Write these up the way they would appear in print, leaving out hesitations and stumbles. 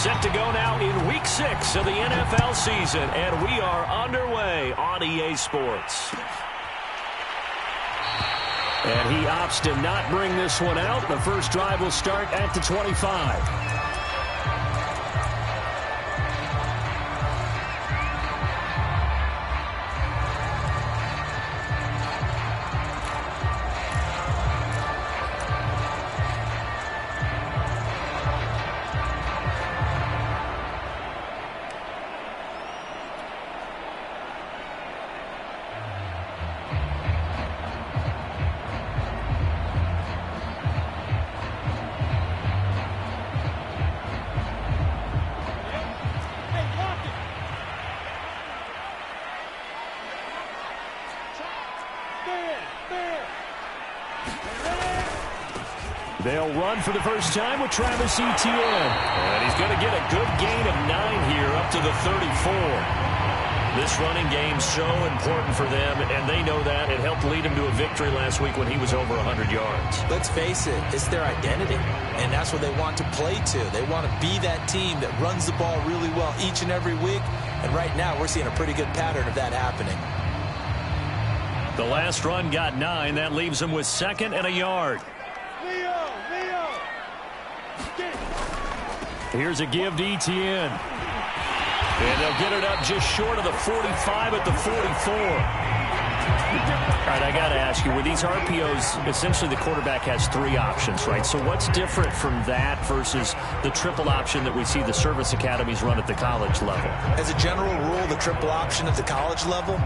Set to go now in Week 6 of the NFL season, and we are underway on EA Sports. And he opts to not bring this one out. The first drive will start at the 25. They'll run for the first time with Travis Etienne. And he's going to get a good gain of 9 here up to the 34. This running game's so important for them, and they know that. It helped lead him to a victory last week when he was over 100 yards. Let's face it, it's their identity, and that's what they want to play to. They want to be that team that runs the ball really well each and every week, and right now we're seeing a pretty good pattern of that happening. The last run got 9. That leaves him with 2nd and a yard. Here's a give to Etienne. And they'll get it up just short of the 45 at the 44. All right, I got to ask you, with these RPOs, essentially the quarterback has 3 options, right? So what's different from that versus the triple option that we see the service academies run at the college level? As a general rule, the triple option at the college level,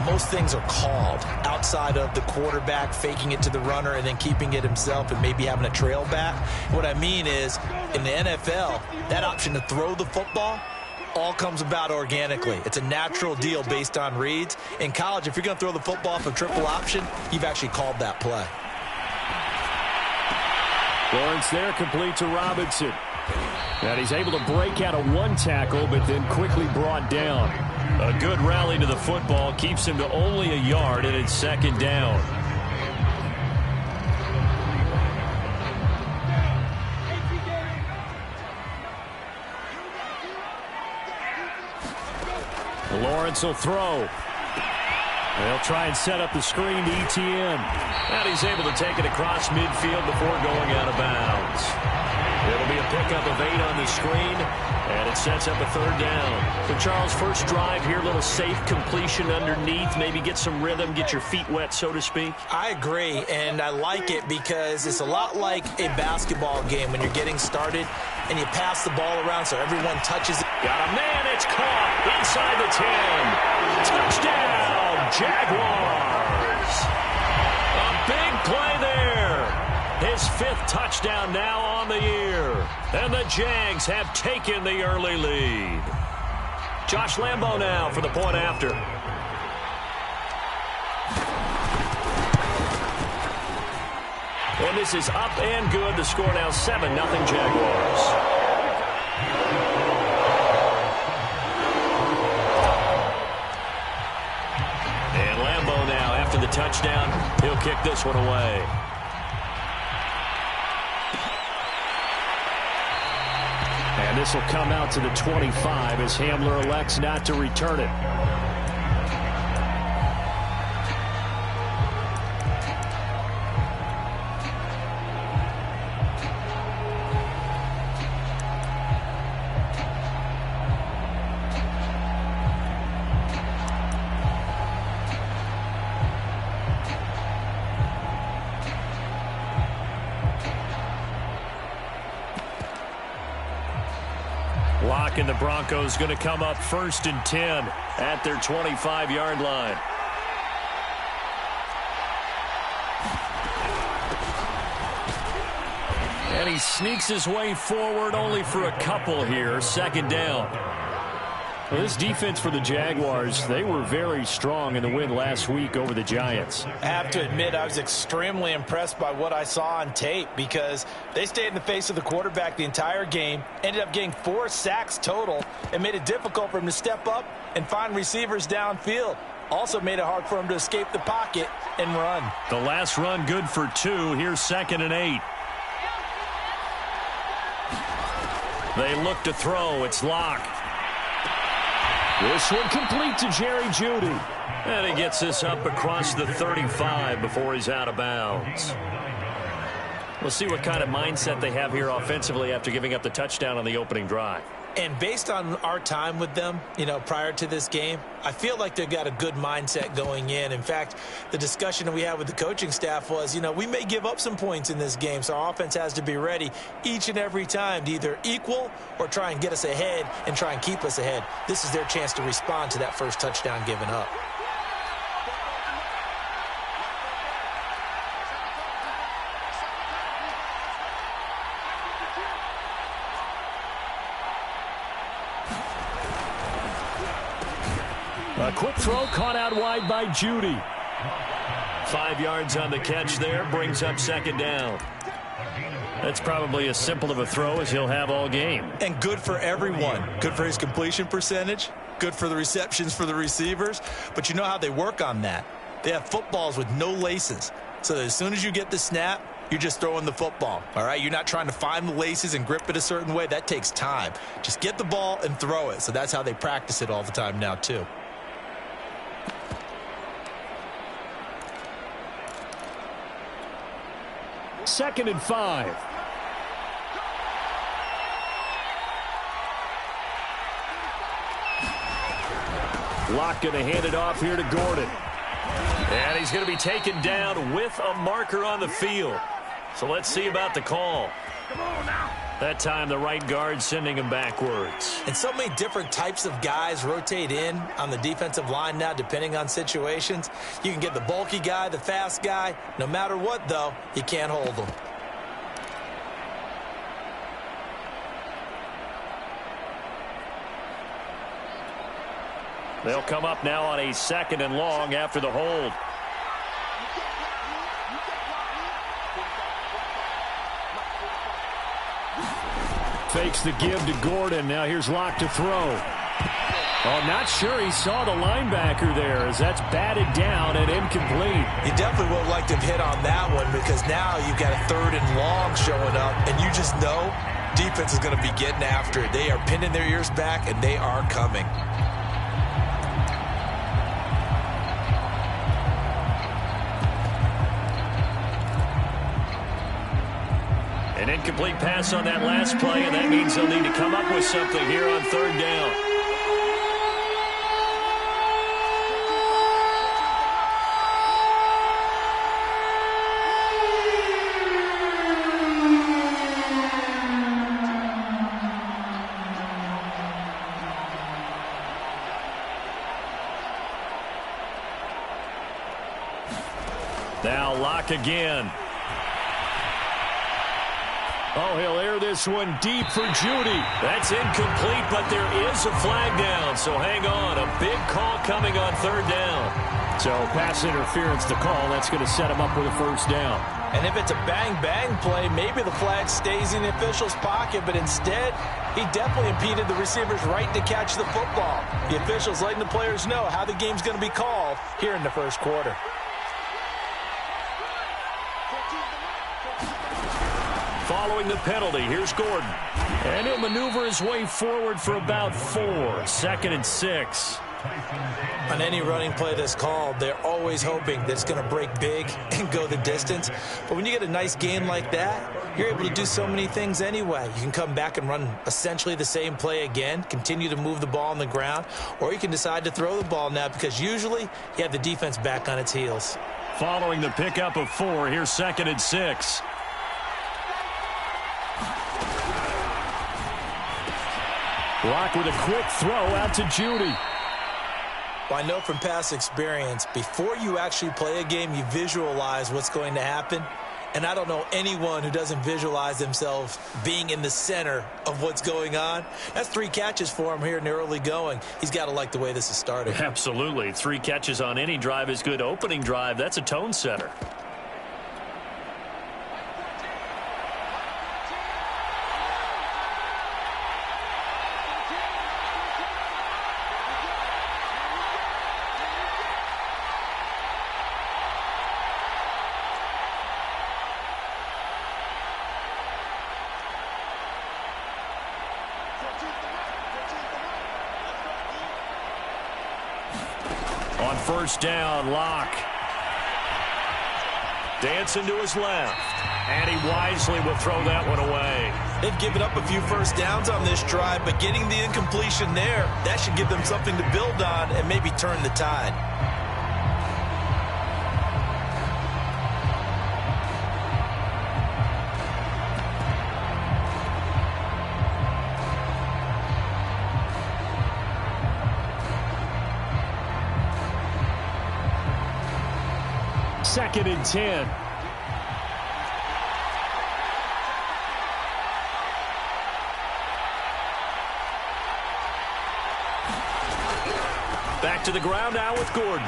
most things are called outside of the quarterback faking it to the runner and then keeping it himself and maybe having a trail back. What I mean is, in the NFL, that option to throw the football all comes about organically. It's a natural deal based on reads. In college, if you're going to throw the football for triple option, you've actually called that play. Lawrence there, complete to Robinson. And he's able to break out of 1 tackle, but then quickly brought down. A good rally to the football keeps him to only a yard, and it's 2nd down. Lawrence will throw. They'll try and set up the screen to Etienne. And he's able to take it across midfield before going out of bounds. It'll be a pickup of 8 on the screen, and it sets up a 3rd down. So, Charles, first drive here, a little safe completion underneath, maybe get some rhythm, get your feet wet, so to speak. I agree, and I like it because it's a lot like a basketball game when you're getting started and you pass the ball around so everyone touches it. Got a man, it's caught inside the 10. Touchdown, Jaguars. A big play there. His 5th touchdown now on the year. And the Jags have taken the early lead. Josh Lambo now for the point after. And this is up and good. The score now 7-0 Jaguars. And Lambo now after the touchdown. He'll kick this one away. And this will come out to the 25 as Hamler elects not to return it. And the Broncos going to come up 1st and 10 at their 25-yard line. And he sneaks his way forward only for a couple here. 2nd down. Well, this defense for the Jaguars, they were very strong in the win last week over the Giants. I have to admit, I was extremely impressed by what I saw on tape because they stayed in the face of the quarterback the entire game, ended up getting 4 sacks total, and made it difficult for him to step up and find receivers downfield. Also made it hard for him to escape the pocket and run. The last run good for 2. Here's 2nd and 8. They look to throw. It's Locke. This one complete to Jerry Jeudy. And he gets this up across the 35 before he's out of bounds. We'll see what kind of mindset they have here offensively after giving up the touchdown on the opening drive. And based on our time with them, prior to this game, I feel like they've got a good mindset going in. In fact, the discussion that we had with the coaching staff was, we may give up some points in this game, so our offense has to be ready each and every time to either equal or try and get us ahead and try and keep us ahead. This is their chance to respond to that first touchdown given up. A quick throw caught out wide by Jeudy. 5 yards on the catch there, brings up second down. That's probably as simple of a throw as he'll have all game. And good for everyone. Good for his completion percentage. Good for the receptions for the receivers. But you know how they work on that. They have footballs with no laces. So as soon as you get the snap, you're just throwing the football. All right? You're not trying to find the laces and grip it a certain way. That takes time. Just get the ball and throw it. So that's how they practice it all the time now, too. Second and 5. Locke going to hand it off here to Gordon. And he's going to be taken down with a marker on the field. So let's see about the call. Come on now. That time the right guard sending him backwards. And so many different types of guys rotate in on the defensive line now depending on situations. You can get the bulky guy, the fast guy. No matter what, though, you can't hold them. They'll come up now on a second and long after the hold. Fakes the give to Gordon. Now here's Locke to throw. Oh, not sure he saw the linebacker there as that's batted down and incomplete. You definitely would have liked to have hit on that one because now you've got a third and long showing up, and you just know defense is going to be getting after it. They are pinning their ears back, and they are coming. An incomplete pass on that last play, and that means they'll need to come up with something here on third down. Now Locke again. Oh, he'll air this one deep for Jeudy. That's incomplete, but there is a flag down, so hang on. A big call coming on third down. So pass interference the call. That's going to set him up with a first down. And if it's a bang-bang play, maybe the flag stays in the official's pocket, but instead, he definitely impeded the receiver's right to catch the football. The official's letting the players know how the game's going to be called here in the first quarter. Following the penalty, here's Gordon. And he'll maneuver his way forward for about 4. Second and 6. On any running play that's called, they're always hoping that it's going to break big and go the distance. But when you get a nice game like that, you're able to do so many things anyway. You can come back and run essentially the same play again, continue to move the ball on the ground, or you can decide to throw the ball now because usually you have the defense back on its heels. Following the pickup of 4, here's second and 6. Locke with a quick throw out to Jeudy. Well, I know from past experience, before you actually play a game, you visualize what's going to happen. And I don't know anyone who doesn't visualize themselves being in the center of what's going on. That's 3 catches for him here in the early going. He's got to like the way this is starting. Absolutely. 3 catches on any drive is good. Opening drive, that's a tone setter. On first down, Locke. Dancing to his left. And he wisely will throw that one away. They've given up a few first downs on this drive, but getting the incompletion there, that should give them something to build on and maybe turn the tide. Second and 10. Back to the ground now with Gordon.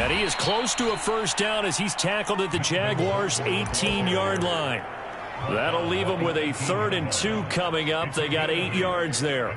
And he is close to a first down as he's tackled at the Jaguars' 18-yard line. That'll leave him with a 3rd and 2 coming up. They got 8 yards there.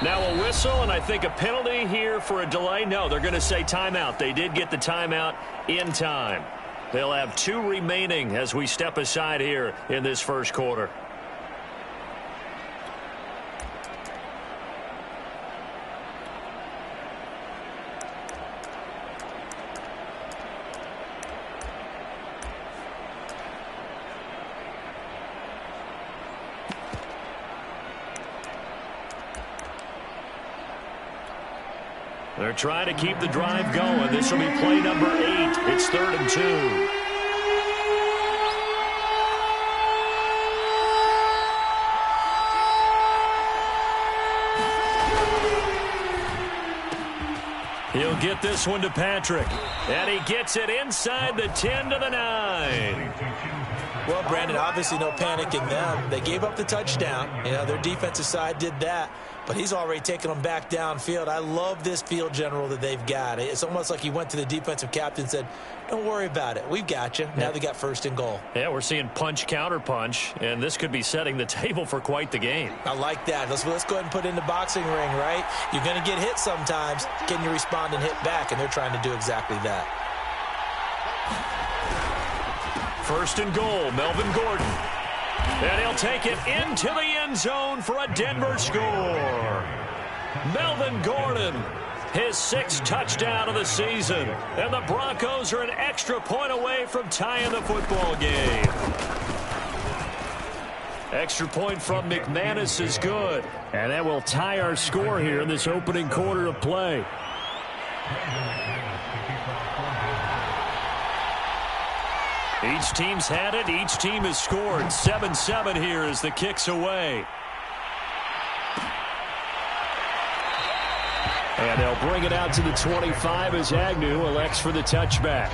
Now a whistle, and I think a penalty here for a delay. No, they're going to say timeout. They did get the timeout in time. They'll have 2 remaining as we step aside here in this first quarter. They're trying to keep the drive going. This will be play number 8. It's 3rd and 2. He'll get this one to Patrick. And he gets it inside the 10 to the 9. Well, Brandon, obviously no panicking them. They gave up the touchdown. You know, their defensive side did that. But he's already taken them back downfield. I love this field general that they've got. It's almost like he went to the defensive captain and said, don't worry about it. We've got you. Now they got 1st and goal. Yeah, we're seeing punch, counter punch, and this could be setting the table for quite the game. I like that. Let's go ahead and put it in the boxing ring, right? You're going to get hit sometimes. Can you respond and hit back? And they're trying to do exactly that. 1st and goal, Melvin Gordon. And he'll take it into the end zone for a Denver score. Melvin Gordon, his 6th touchdown of the season. And the Broncos are an extra point away from tying the football game. Extra point from McManus is good. And that will tie our score here in this opening quarter of play. Each team's had it. Each team has scored. 7-7 here as the kick's away. And they'll bring it out to the 25 as Agnew elects for the touchback.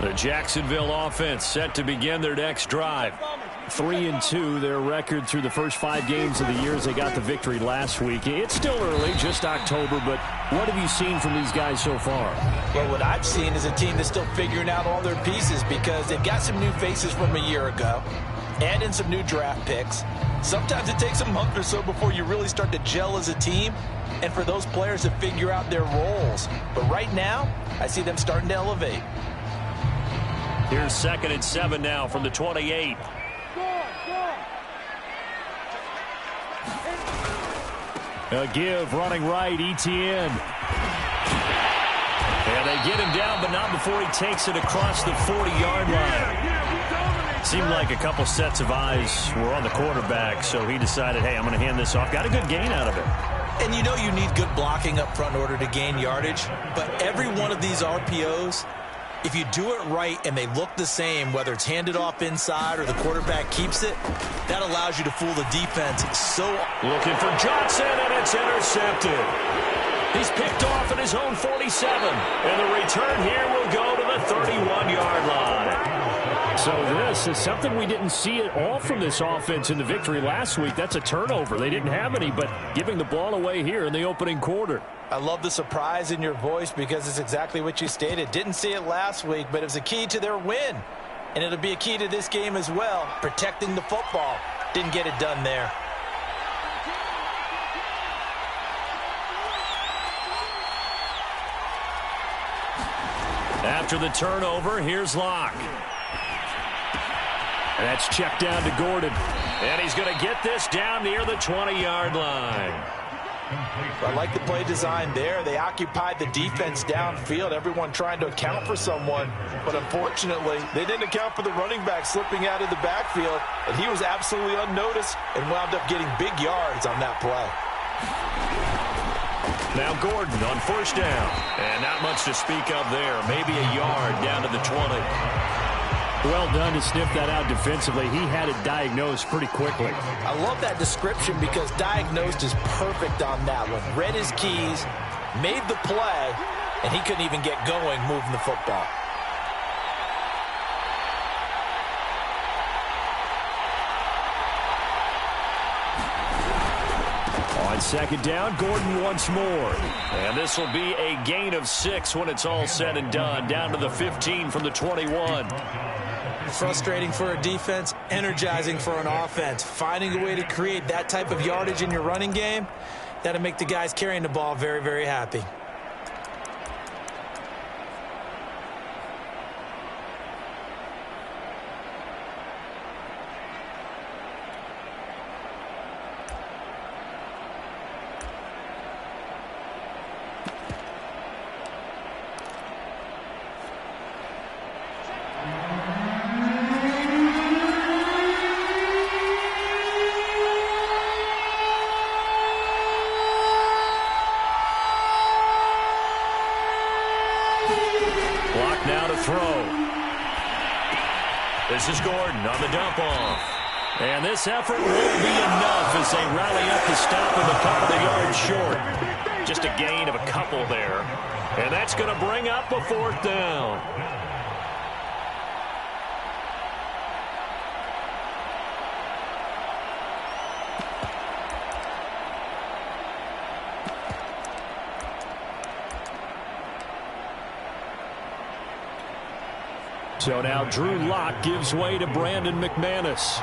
The Jacksonville offense set to begin their next drive. 3-2, their record through the first 5 games of the year as they got the victory last week. It's still early, just October, but what have you seen from these guys so far? Well, what I've seen is a team that's still figuring out all their pieces because they've got some new faces from a year ago, add in some new draft picks. Sometimes it takes a month or so before you really start to gel as a team and for those players to figure out their roles. But right now, I see them starting to elevate. Here's 2nd and 7 now from the 28. A give running right, ETN. And they get him down, but not before he takes it across the 40-yard line. Seemed like a couple sets of eyes were on the quarterback, so he decided, hey, I'm going to hand this off. Got a good gain out of it. And you know you need good blocking up front in order to gain yardage, but every one of these RPOs, if you do it right and they look the same, whether it's handed off inside or the quarterback keeps it, that allows you to fool the defense. So looking for Johnson, and it's intercepted. He's picked off at his own 47, and the return here will go to the 31-yard line. So this is something we didn't see at all from this offense in the victory last week. That's a turnover. They didn't have any, but giving the ball away here in the opening quarter. I love the surprise in your voice because it's exactly what you stated. Didn't see it last week, but it was a key to their win. And it'll be a key to this game as well, protecting the football. Didn't get it done there. After the turnover, here's Locke. And that's checked down to Gordon. And he's going to get this down near the 20-yard line. I like the play design there. They occupied the defense downfield, everyone trying to account for someone. But unfortunately, they didn't account for the running back slipping out of the backfield. And he was absolutely unnoticed and wound up getting big yards on that play. Now Gordon on first down. And not much to speak of there. Maybe a yard down to the 20. Well done to sniff that out defensively. He had it diagnosed pretty quickly. I love that description because diagnosed is perfect on that one. Read his keys, made the play, and he couldn't even get going moving the football. On second down, Gordon once more. And this will be a gain of 6 when it's all said and done. Down to the 15 from the 21. Frustrating for a defense, energizing for an offense. Finding a way to create that type of yardage in your running game, that'll make the guys carrying the ball very, very happy. This is Gordon on the dump off. And this effort won't be enough as they rally up to stop him a couple of yards short. Just a gain of a couple there. And that's going to bring up a 4th down. So now Drew Lock gives way to Brandon McManus.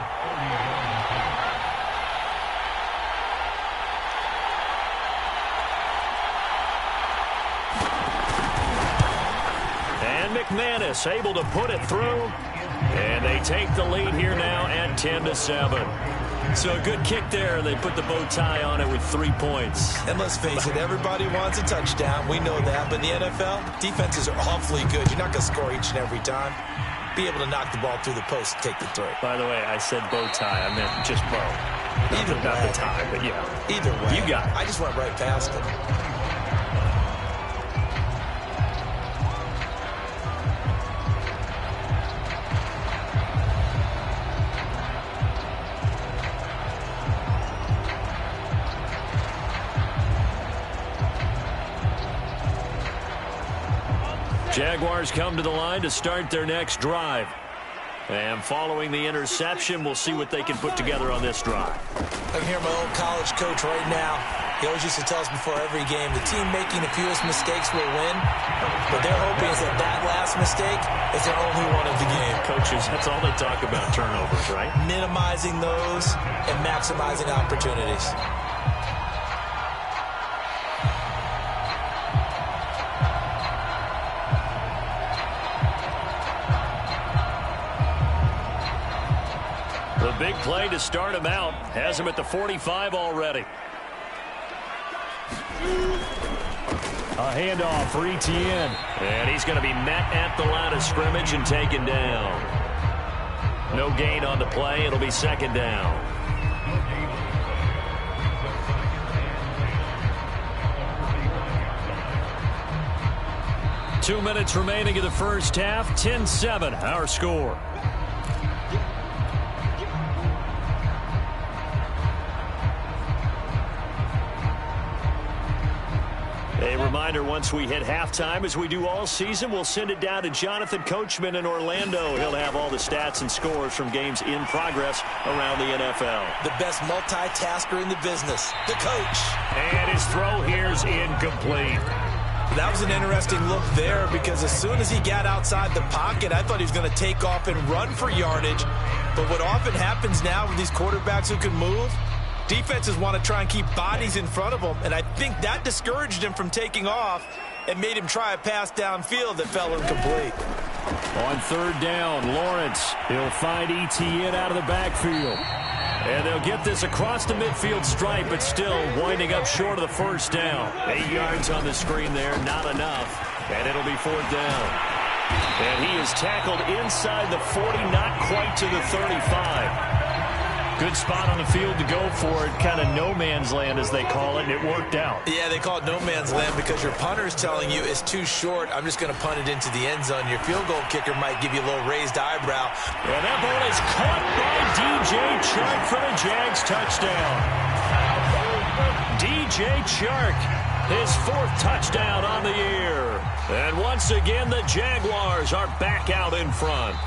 And McManus able to put it through. And they take the lead here now at 10-7. So a good kick there. They put the bow tie on it with 3 points. And let's face it, everybody wants a touchdown. We know that. But in the NFL, defenses are awfully good. You're not going to score each and every time. Be able to knock the ball through the post and take the throw. By the way, I said bow tie. I meant just bow. Either not way. the tie, but yeah. Either way. You got it. I just went right past it. Jaguars come to the line to start their next drive. And following the interception, we'll see what they can put together on this drive. I can hear my old college coach right now. He always used to tell us before every game, the team making the fewest mistakes will win. But they're hoping is that that last mistake is their only one of the game. Coaches, that's all they talk about, turnovers, right? Minimizing those and maximizing opportunities. The big play to start him out has him at the 45 already. A handoff for Etienne. And he's going to be met at the line of scrimmage and taken down. No gain on the play. It'll be 2nd down. 2 minutes remaining in the first half. 10-7, our score. A reminder, once we hit halftime, as we do all season, we'll send it down to Jonathan Coachman in Orlando. He'll have all the stats and scores from games in progress around the NFL. The best multitasker in the business, the coach. And his throw here is incomplete. That was an interesting look there, because as soon as he got outside the pocket, I thought he was going to take off and run for yardage. But what often happens now with these quarterbacks who can move, defenses want to try and keep bodies in front of them, and I think that discouraged him from taking off and made him try a pass downfield that fell incomplete. On third down, Lawrence, he'll find Etienne out of the backfield. And they'll get this across the midfield stripe, but still winding up short of the first down. 8 yards on the screen there, not enough. And it'll be fourth down. And he is tackled inside the 40, not quite to the 35. Good spot on the field to go for it. Kind of no man's land, as they call it, and it worked out. Yeah, they call it no man's land because your punter is telling you it's too short. I'm just going to punt it into the end zone. Your field goal kicker might give you a little raised eyebrow. And that ball is caught by DJ Chark for the Jags touchdown. DJ Chark, his fourth touchdown on the year. And once again, the Jaguars are back out in front.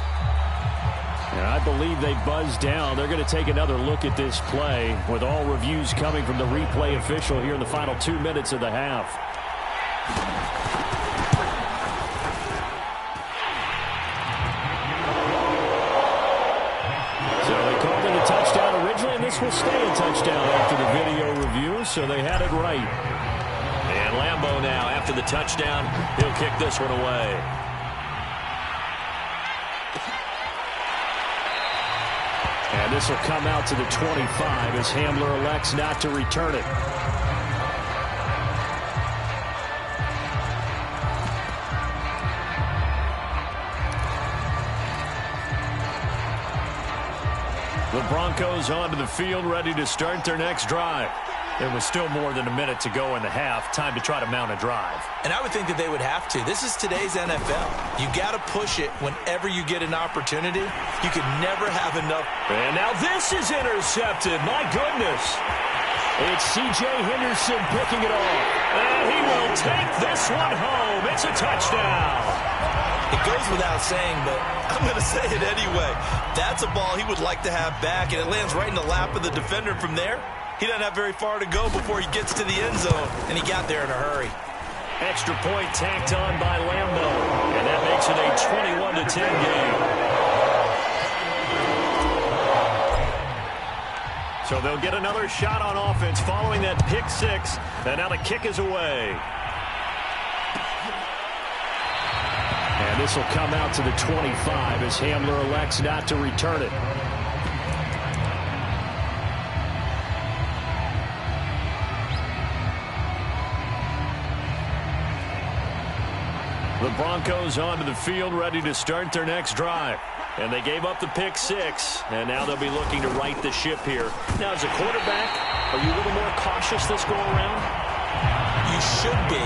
And I believe they buzzed down. They're going to take another look at this play, with all reviews coming from the replay official here in the final 2 minutes of the half. So they called it a touchdown originally, and this will stay a touchdown after the video review, so they had it right. And Lambeau now, after the touchdown, he'll kick this one away. And this will come out to the 25 as Hamler elects not to return it. The Broncos onto the field, ready to start their next drive. There was still more than a minute to go in the half. Time to try to mount a drive. And I would think that they would have to. This is today's NFL. You got to push it whenever you get an opportunity. You could never have enough. And now this is intercepted. My goodness. It's C.J. Henderson picking it off. And he will take this one home. It's a touchdown. It goes without saying, but I'm going to say it anyway. That's a ball he would like to have back, and it lands right in the lap of the defender. From there, he doesn't have very far to go before he gets to the end zone, and he got there in a hurry. Extra point tacked on by Lambeau, and that makes it a 21-10 game. So they'll get another shot on offense following that pick six, and now the kick is away. And this will come out to the 25 as Hamler elects not to return it. The Broncos onto the field, ready to start their next drive. And they gave up the pick six, and now they'll be looking to right the ship here. Now, as a quarterback, are you a little more cautious this go around? You should be,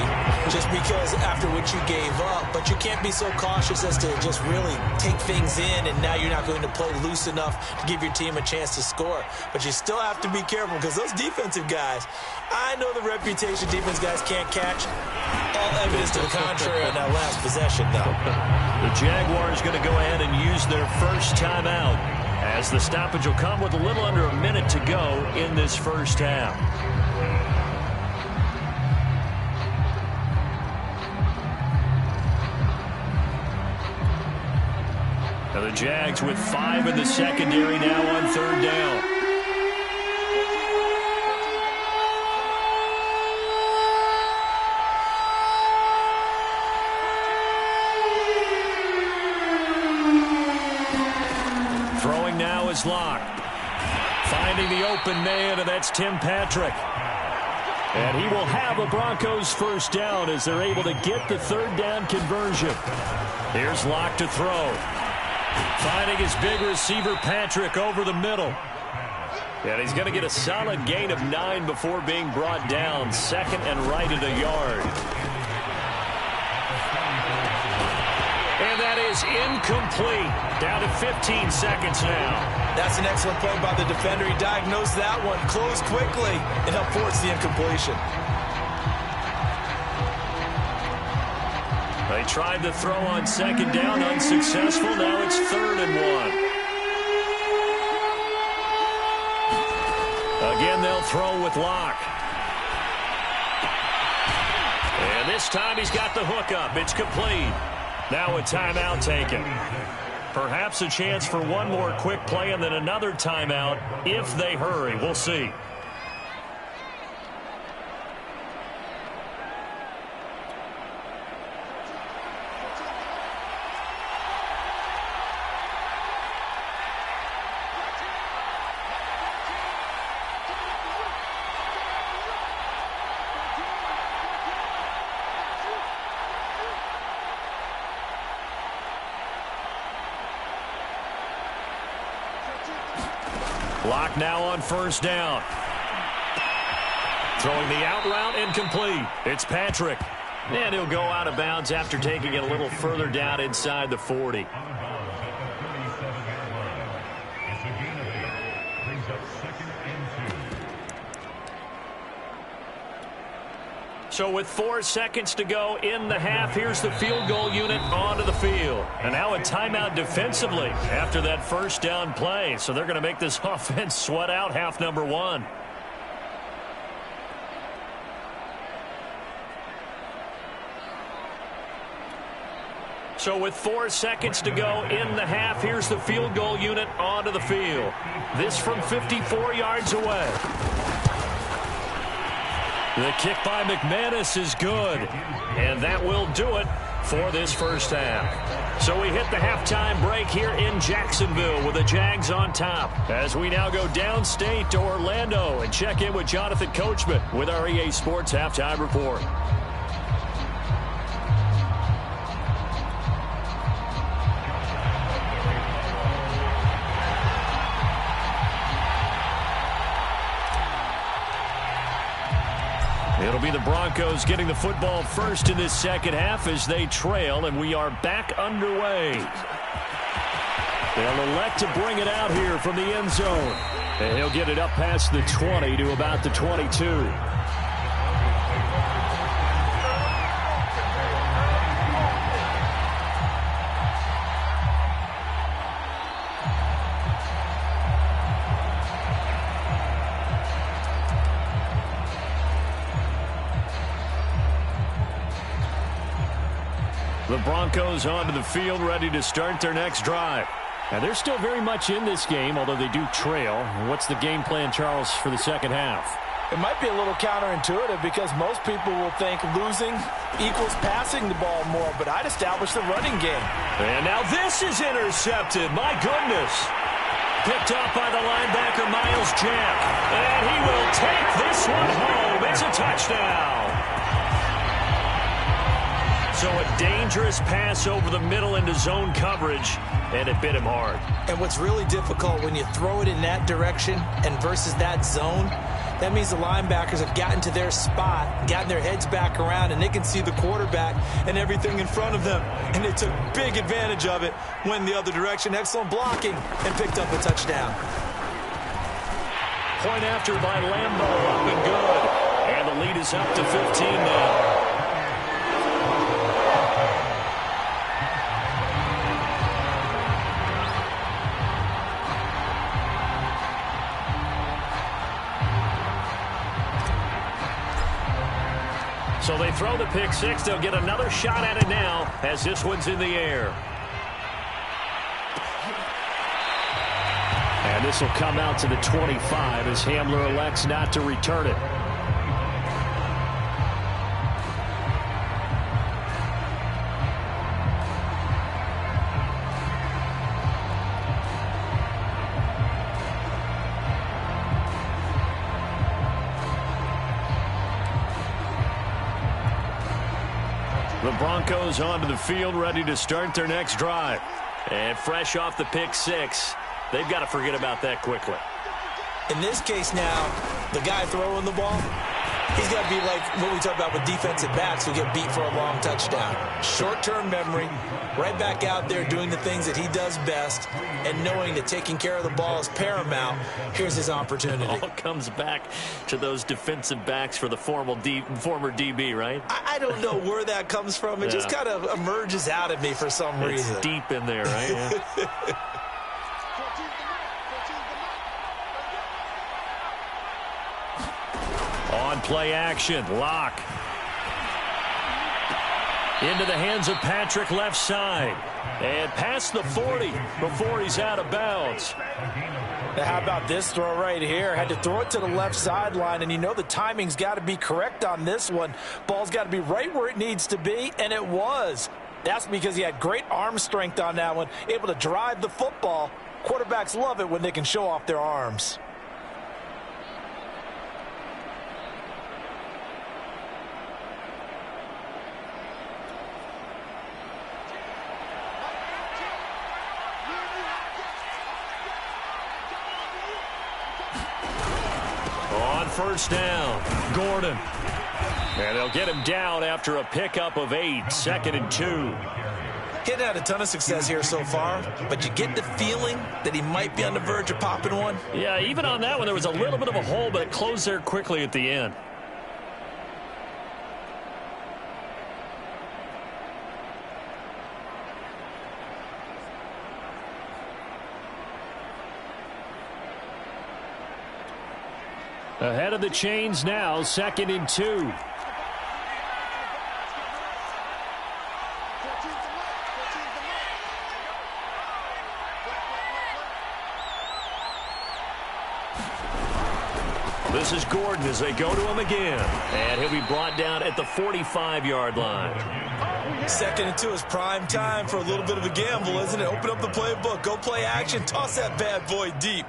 just because after what you gave up, but you can't be so cautious as to just really take things in, and now you're not going to play loose enough to give your team a chance to score. But you still have to be careful, because those defensive guys, I know the reputation defense guys can't catch. All evidence to the contrary on that last possession, though. The Jaguars going to go ahead and use their first timeout, as the stoppage will come with a little under a minute to go in this first half. Now the Jags with 5 in the secondary now on third down. Throwing now is Locke. Finding the open man, and that's Tim Patrick. And he will have a Broncos first down as they're able to get the third down conversion. Here's Locke to throw. Finding his big receiver, Patrick, over the middle. And he's going to get a solid gain of 9 before being brought down. Second and right at a yard. is incomplete. Down to 15 seconds now. That's an excellent play by the defender. He diagnosed that one, closed quickly, and helped force the incompletion. They tried to throw on second down, unsuccessful. Now it's 3rd and 1. Again, they'll throw with Locke. And this time he's got the hook up. It's complete. Now a timeout taken. Perhaps a chance for one more quick play and then another timeout if they hurry. We'll see. Locke now on 1st down. Throwing the out route, incomplete. It's Patrick. And he'll go out of bounds after taking it a little further down inside the 40. So with 4 seconds to go in the half, here's the field goal unit onto the field. And now a timeout defensively after that 1st down play. So they're going to make this offense sweat out half number 1. So with 4 seconds to go in the half, here's the field goal unit onto the field. This from 54 yards away. The kick by McManus is good, and that will do it for this 1st half. So we hit the halftime break here in Jacksonville with the Jags on top as we now go downstate to Orlando and check in with Jonathan Coachman with our EA Sports Halftime Report. It'll be the Broncos getting the football first in this 2nd half as they trail, and we are back underway. They'll elect to bring it out here from the end zone. And he'll get it up past the 20 to about the 22. The Broncos onto the field, ready to start their next drive. And they're still very much in this game, although they do trail. What's the game plan, Charles, for the 2nd half? It might be a little counterintuitive because most people will think losing equals passing the ball more, but I'd establish the running game. And now this is intercepted. My goodness. Picked up by the linebacker, Miles Jack. And he will take this one home. It's a touchdown. So a dangerous pass over the middle into zone coverage, and it bit him hard. And what's really difficult when you throw it in that direction and versus that zone, that means the linebackers have gotten to their spot, gotten their heads back around, and they can see the quarterback and everything in front of them. And they took big advantage of it, went the other direction, excellent blocking, and picked up a touchdown. Point after by Lambo, up and good. And the lead is up to 15 now. So they throw the pick six. They'll get another shot at it now as this one's in the air. And this will come out to the 25 as Hamler elects not to return it. The Broncos onto the field, ready to start their next drive. And fresh off the pick six, they've got to forget about that quickly. In this case now, the guy throwing the ball, He's got to be like what we talk about with defensive backs who get beat for a long touchdown. Short-term memory, right back out there doing the things that he does best, and knowing that taking care of the ball is paramount. Here's his opportunity. All comes back to those defensive backs for the former DB, right? I don't know where that comes from. It just kind of emerges out of me for some reason. It's deep in there, right? Yeah. On play action, Locke. Into the hands of Patrick left side. And past the 40 before he's out of bounds. Now how about this throw right here? Had to throw it to the left sideline, and you know the timing's got to be correct on this one. Ball's got to be right where it needs to be, and it was. That's because he had great arm strength on that one, able to drive the football. Quarterbacks love it when they can show off their arms. First down, Gordon. And they'll get him down after a pickup of 8, 2nd and 2. He hadn't had a ton of success here so far, but you get the feeling that he might be on the verge of popping one. Yeah, even on that one, there was a little bit of a hole, but it closed there quickly at the end. Ahead of the chains now, 2nd and 2. This is Gordon as they go to him again. And he'll be brought down at the 45-yard line. 2nd and 2 is prime time for a little bit of a gamble, isn't it? Open up the playbook, go play action, toss that bad boy deep.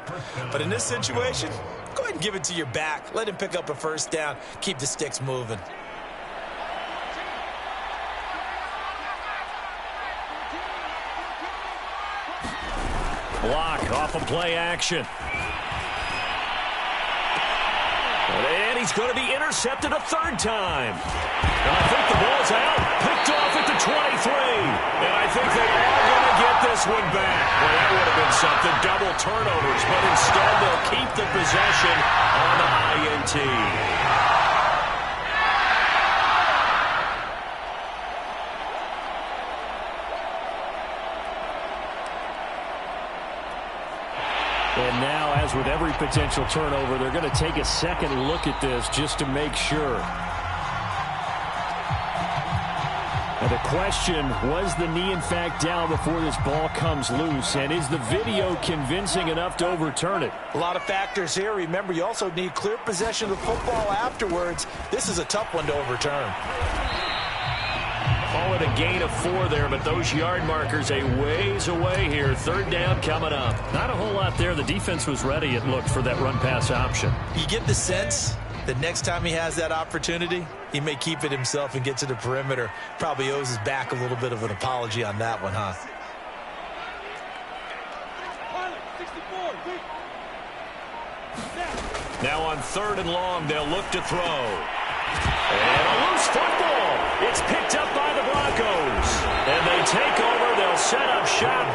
But in this situation, go ahead and give it to your back. Let him pick up a first down. Keep the sticks moving. Block off of play action. And he's going to be intercepted a 3rd time. And I think the ball's out. Picked off at the 23. And I think they are going to get this one back. Well, that would have been something. Double turnovers. But instead, they'll keep the possession on the INT. And now, as with every potential turnover, they're going to take a second look at this just to make sure. And the question, was the knee in fact down before this ball comes loose? And is the video convincing enough to overturn it? A lot of factors here. Remember, you also need clear possession of the football afterwards. This is a tough one to overturn. Call it a gain of 4 there, but those yard markers a ways away here. 3rd down coming up. Not a whole lot there. The defense was ready, it looked, for that run-pass option. You get the sense that next time he has that opportunity, he may keep it himself and get to the perimeter. Probably owes his back a little bit of an apology on that one, huh? Now on 3rd and long, they'll look to throw. And a loose football. It's picked up by the Broncos. And they take over. They'll set up shop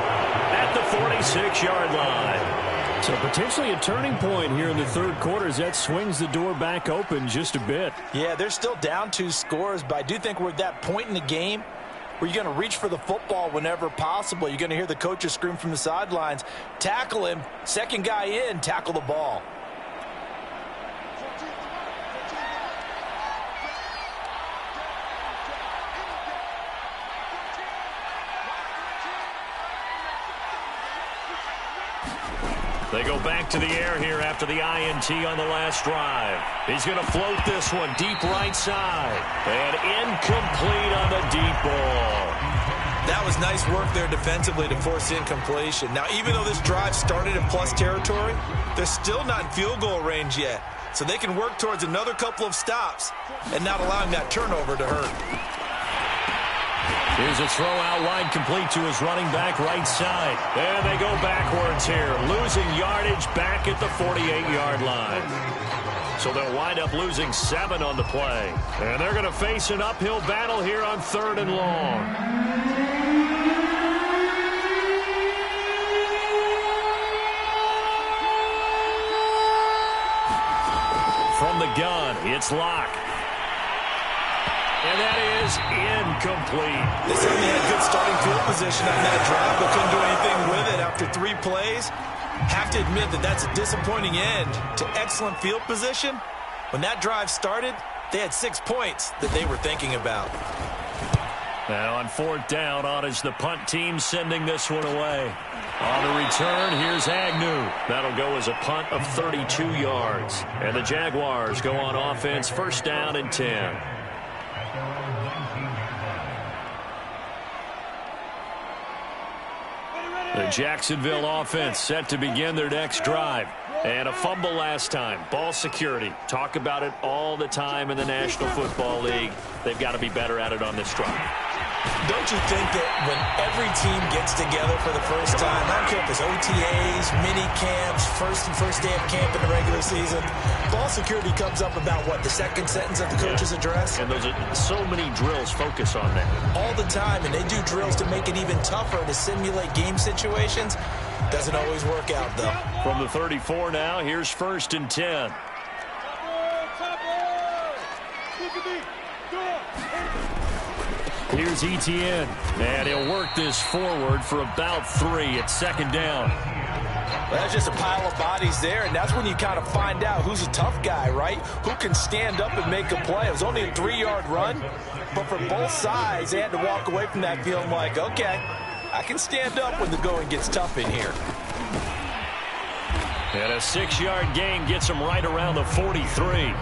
at the 46-yard line. So potentially a turning point here in the 3rd quarter as that swings the door back open just a bit. Yeah, they're still down 2 scores, but I do think we're at that point in the game where you're going to reach for the football whenever possible. You're going to hear the coaches scream from the sidelines, tackle him, 2nd guy in, tackle the ball. They go back to the air here after the INT on the last drive. He's going to float this one deep right side. And incomplete on the deep ball. That was nice work there defensively to force incompletion. Now, even though this drive started in plus territory, they're still not in field goal range yet. So they can work towards another couple of stops and not allowing that turnover to hurt. Here's a throw out wide, complete to his running back right side. And they go backwards here, losing yardage back at the 48-yard line. So they'll wind up losing 7 on the play. And they're going to face an uphill battle here on 3rd and long. From the gun, it's Locke. And that is incomplete. They certainly had good starting field position on that drive, but couldn't do anything with it after 3 plays. Have to admit that that's a disappointing end to excellent field position. When that drive started, they had 6 points that they were thinking about. Now on 4th down, on is the punt team sending this one away. On the return, here's Agnew. That'll go as a punt of 32 yards. And the Jaguars go on offense, 1st down and 10. The Jacksonville offense set to begin their next drive. And a fumble last time. Ball security. Talk about it all the time in the National Football League. They've got to be better at it on this drive. Don't you think that when every team gets together for the first time, I don't care if it's OTAs, mini camps, first day of camp in the regular season, ball security comes up about what, the second sentence of the coach's address? And those are so many drills focus on that. All the time, and they do drills to make it even tougher to simulate game situations. Doesn't always work out, though. From the 34 now, here's 1st and 10. Here's Etienne, and he'll work this forward for about 3 at 2nd down. Well, that's just a pile of bodies there, and that's when you kind of find out who's a tough guy, right? Who can stand up and make a play. It was only a 3-yard run, but for both sides, they had to walk away from that feeling like, okay, I can stand up when the going gets tough in here. And a 6-yard gain gets them right around the 43.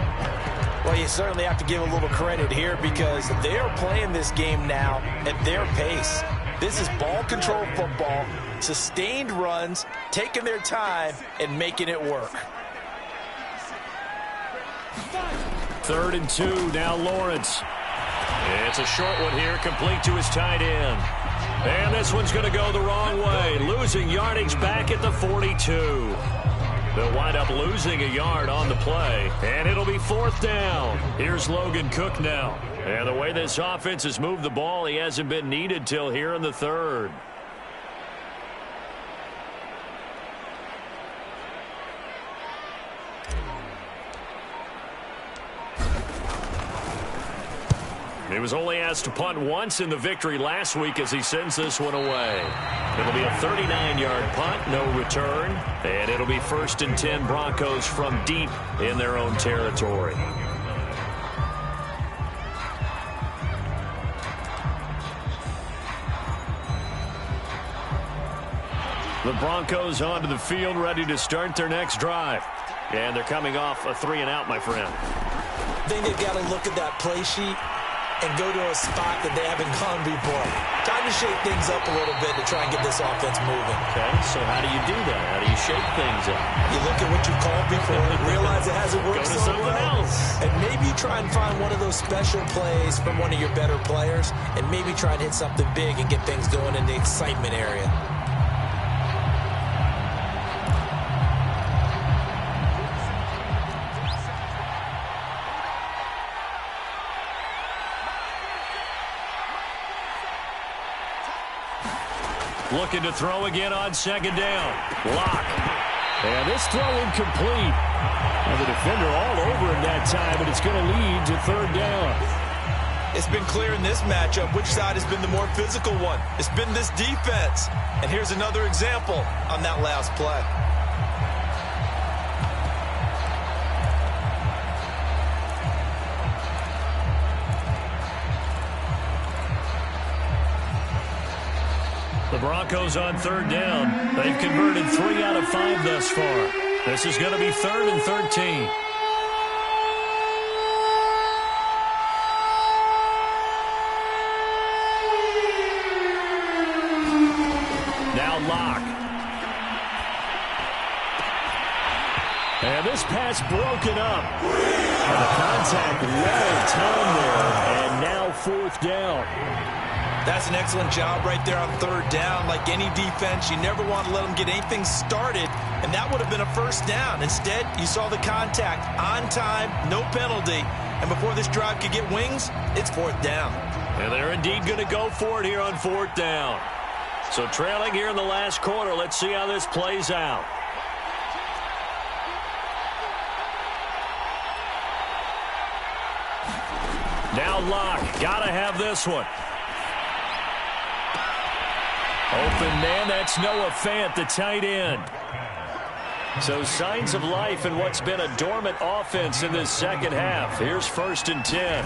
Well, you certainly have to give a little credit here because they are playing this game now at their pace. This is ball control football, sustained runs, taking their time, and making it work. 3rd and 2, now Lawrence. It's a short one here, complete to his tight end. And this one's going to go the wrong way, losing yardage back at the 42. They'll wind up losing a yard on the play, and it'll be 4th down. Here's Logan Cook now. And the way this offense has moved the ball, he hasn't been needed till here in the 3rd. He was only asked to punt once in the victory last week as he sends this one away. It'll be a 39-yard punt, no return, and it'll be 1st and 10 Broncos from deep in their own territory. The Broncos onto the field, ready to start their next drive. And they're coming off a 3-and-out, my friend. I think they've got to look at that play sheet and go to a spot that they haven't gone before. Time to shake things up a little bit to try and get this offense moving. Okay, so how do you do that? How do you shake things up? You look at what you've called before, realize it hasn't worked Go to so something well, else. and maybe try and find one of those special plays from one of your better players, and maybe try and hit something big and get things going in the excitement area. Looking to throw again on 2nd down. Locke. And this throw incomplete. And the defender all over him that time, but it's going to lead to 3rd down. It's been clear in this matchup which side has been the more physical one. It's been this defense. And here's another example on that last play. The Broncos on 3rd down. They've converted 3 out of 5 thus far. This is going to be 3rd and 13. Now Locke. And this pass broken up. And the contact well timed there. And now 4th down. That's an excellent job right there on 3rd down. Like any defense, you never want to let them get anything started and that would have been a first down. Instead, you saw the contact on time, no penalty, and before this drive could get wings, it's fourth down. And they're indeed going to go for it here on fourth down. So trailing here in the last quarter, let's see how this plays out. Now Locke, gotta have this one. Open man, that's Noah Fant, the tight end. So signs of life in what's been a dormant offense in this second half. Here's 1st and 10.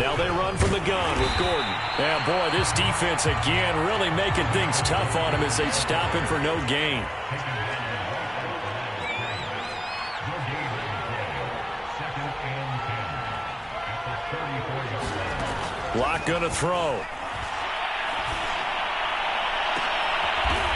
Now they run from the gun with Gordon. And boy, this defense again really making things tough on him as they stop him for no gain. Locke gonna throw.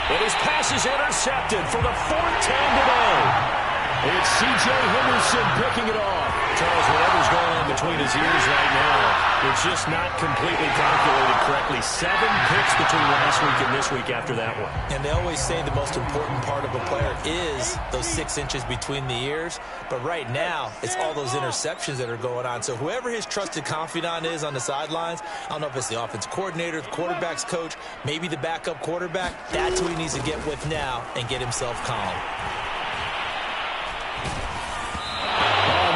And his pass is intercepted for the 4th time today. It's C.J. Henderson picking it off. Charles, whatever's going on between his ears right now, it's just not completely calculated correctly. 7 picks between last week and this week after that one. And they always say the most important part of a player is those 6 inches between the ears. But right now, it's all those interceptions that are going on. So whoever his trusted confidant is on the sidelines, I don't know if it's the offense coordinator, the quarterback's coach, maybe the backup quarterback, that's who he needs to get with now and get himself calm.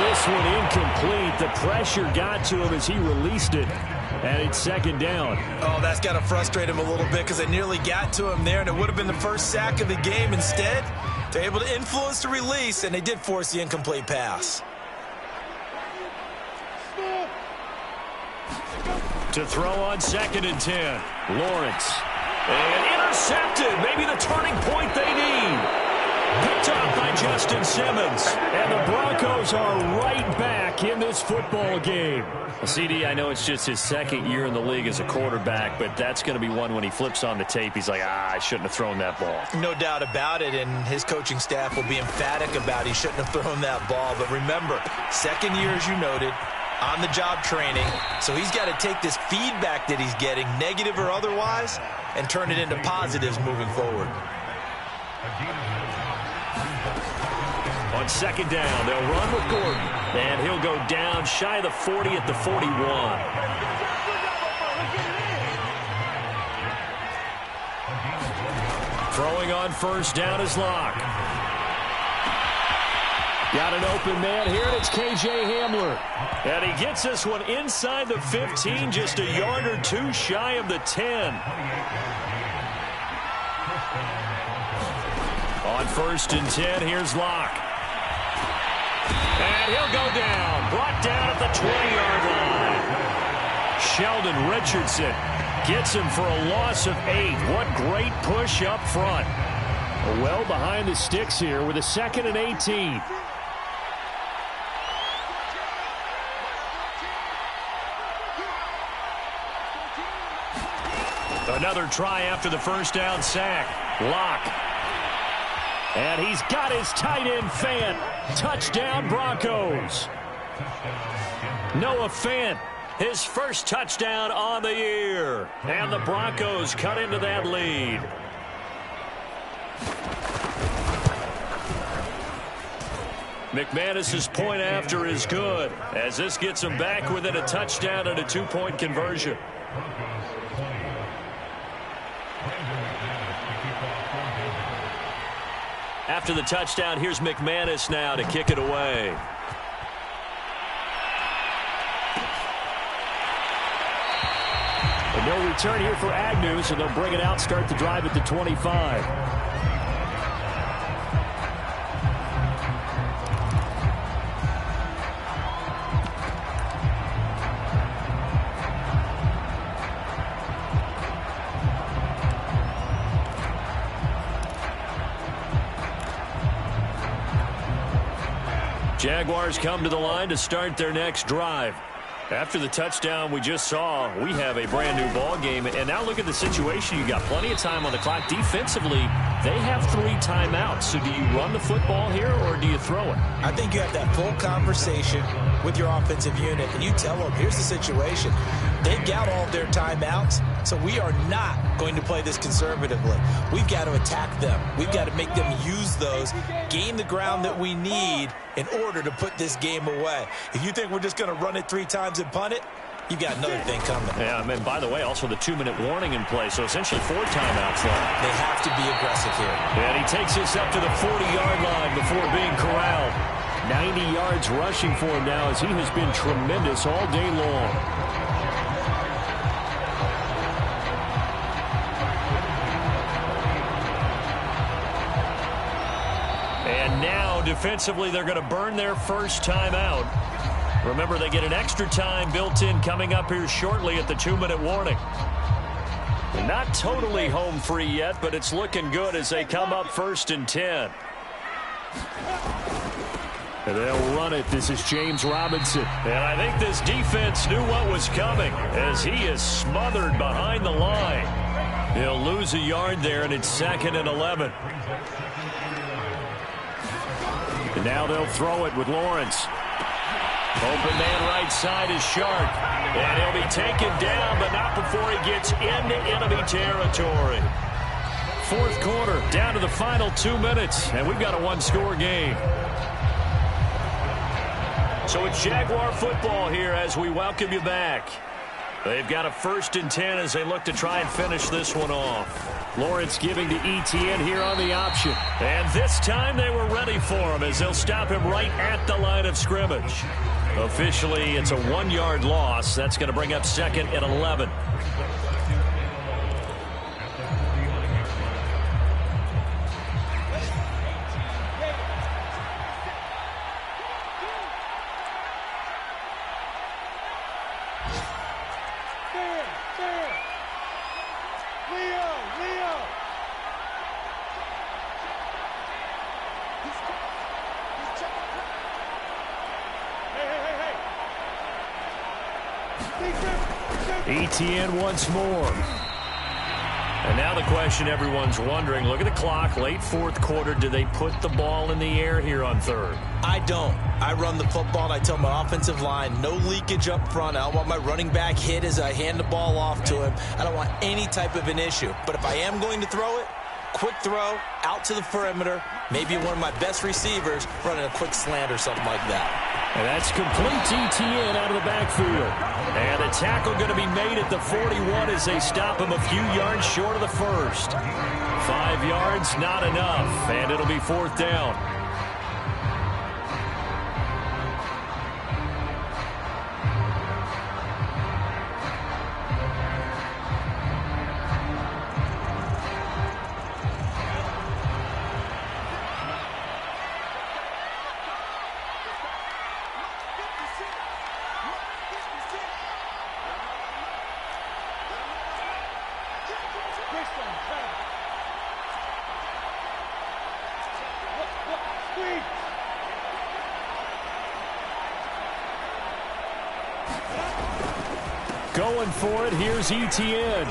This one incomplete. The pressure got to him as he released it. And it's 2nd down. Oh, that's got to frustrate him a little bit because they nearly got to him there, and it would have been the first sack of the game. Instead, they're able to influence the release, and they did force the incomplete pass. To throw on 2nd and 10. Lawrence. And intercepted. Maybe the turning point they need. Picked up by Justin Simmons. And the Broncos are right back in this football game. CD, I know it's just his 2nd year in the league as a quarterback, but that's going to be one when he flips on the tape. He's like, I shouldn't have thrown that ball. No doubt about it, and his coaching staff will be emphatic about he shouldn't have thrown that ball. But remember, 2nd year, as you noted, on-the-job training. So he's got to take this feedback that he's getting, negative or otherwise, and turn it into positives moving forward. On 2nd down, they'll run with Gordon. And he'll go down shy of the 40 at the 41. Throwing on 1st down is Locke. Got an open man here, and it's K.J. Hamler. And he gets this one inside the 15, just a yard or 2 shy of the 10. On 1st and 10, here's Locke. And he'll go down, brought down at the 20-yard line. Sheldon Richardson gets him for a loss of 8. What great push up front. Well behind the sticks here with a 2nd and 18. Another try after the 1st down sack. Locke. And he's got his tight end Fant. Touchdown Broncos. Noah Fant, his 1st touchdown on the year. And the Broncos cut into that lead. McManus's point after is good, as this gets him back within a touchdown and a 2-point conversion. After the touchdown, here's McManus now to kick it away. And no return here for Agnew, so they'll bring it out, start the drive at the 25. Jaguars come to the line to start their next drive. After the touchdown we just saw, we have a brand new ball game. And now look at the situation. You got plenty of time on the clock. Defensively, They have 3 timeouts. So do you run the football here or do you throw it? I think you have that full conversation with your offensive unit, and you tell them, here's the situation. They've got all of their timeouts, so we are not going to play this conservatively. We've got to attack them. We've got to make them use those, gain the ground that we need in order to put this game away. If you think we're just going to run it 3 times and punt it, you've got another thing coming. Yeah, and by the way, also the 2-minute warning in play, so essentially 4 timeouts left. They have to be aggressive here. And he takes this up to the 40-yard line before being corralled. 90 yards rushing for him now as he has been tremendous all day long. And now, defensively, they're going to burn their first timeout. Remember, they get an extra time built in coming up here shortly at the 2-minute warning. Not totally home free yet, but it's looking good as they come up 1st and 10. And they'll run it. This is James Robinson. And I think this defense knew what was coming as he is smothered behind the line. He'll lose a yard there, and it's 2nd and 11. And now they'll throw it with Lawrence. Open man right side is Sharp. And he'll be taken down, but not before he gets into enemy territory. 4th quarter, down to the final 2 minutes, and we've got a 1-score game. So it's Jaguar football here as we welcome you back. They've got a 1st and 10 as they look to try and finish this one off. Lawrence giving to Etienne here on the option. And this time they were ready for him as they'll stop him right at the line of scrimmage. Officially, it's a 1-yard loss. That's going to bring up 2nd and 11. Etienne once more. And now the question everyone's wondering, look at the clock, late 4th quarter, do they put the ball in the air here on 3rd? I don't. I run the football, and I tell my offensive line, no leakage up front. I don't want my running back hit as I hand the ball off to him. I don't want any type of an issue. But if I am going to throw it, quick throw, out to the perimeter, maybe one of my best receivers running a quick slant or something like that. And that's complete to Etienne out of the backfield. And the tackle going to be made at the 41 as they stop him a few yards short of the 1st. 5 yards, not enough, and it'll be 4th down. Going for it, here's Etienne.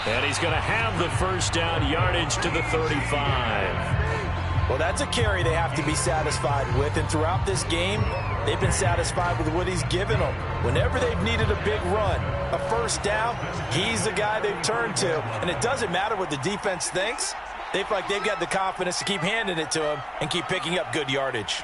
And he's going to have the 1st down, yardage to the 35. Well, that's a carry they have to be satisfied with. And throughout this game, they've been satisfied with what he's given them. Whenever they've needed a big run, a 1st down, he's the guy they've turned to. And it doesn't matter what the defense thinks. They feel like they've got the confidence to keep handing it to him and keep picking up good yardage.